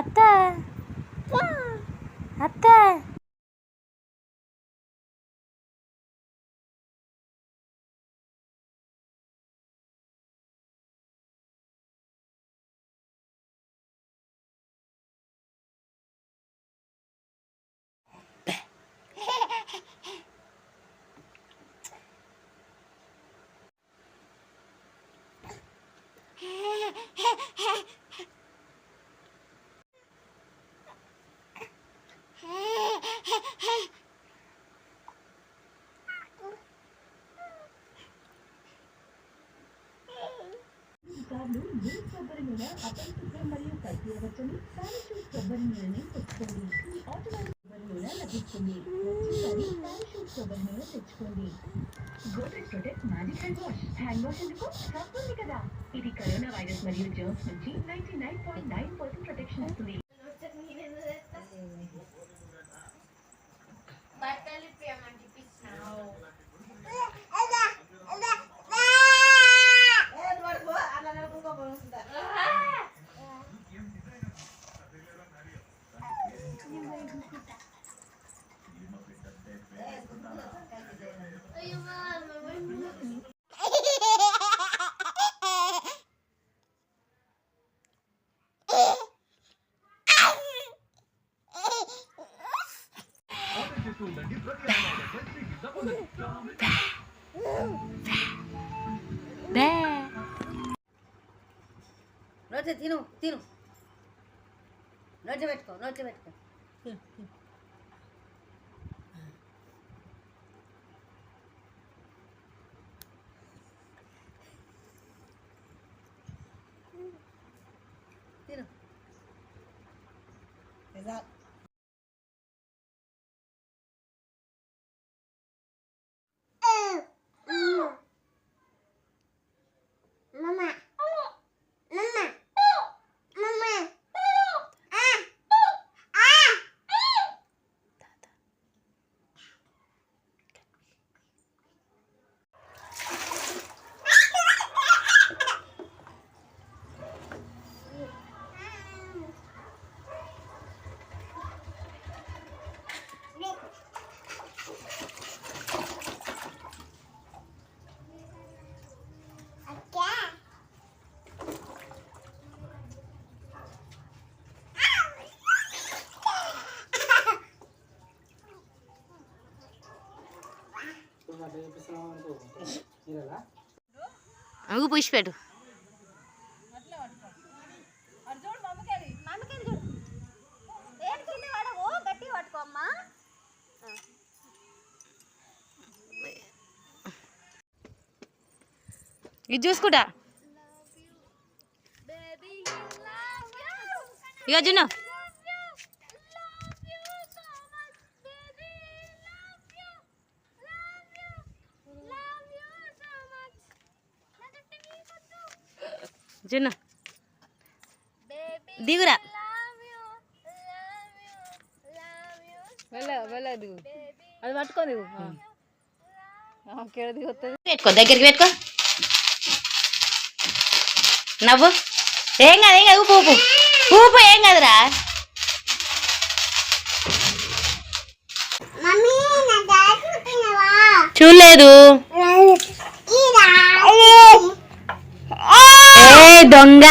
అత్త అత్త కొబ్బరి నూనె అపరిశుభ్రం మరియు కల్తీయవచ్చని పారాషూట్ కొబ్బరి నూనెని తెచ్చుకోండి. ఆటోమేటిక్ కొబ్బరి నూనె లభిస్తుంది. పారాషూట్ కొబ్బరి నూనె తెచ్చుకోండి. Godrej protect magic hand wash ఎందుకు సబ్బుంది కదా. ఇది కరోనా వైరస్ మరియు జర్మ్స్ నుంచి 99.9% ప్రొటెక్షన్ ఇస్తుంది. నోట్లో తిను తిను నోట్లో పెట్టుకో నోట్లో పెట్టుకో తిను అగు పుష్పెట్టు ఇది చూసుకుంటా ఇక జున్ను జున్ను దిగురా దిగు అది పట్టుకో దిగు పెట్టుకో దగ్గరికి పెట్టుకో నవ్వు ఏం కాదు ఏం కాదు ఊపు ఊపు ఊపు ఏం కాదురా చూడలేదు దొంగ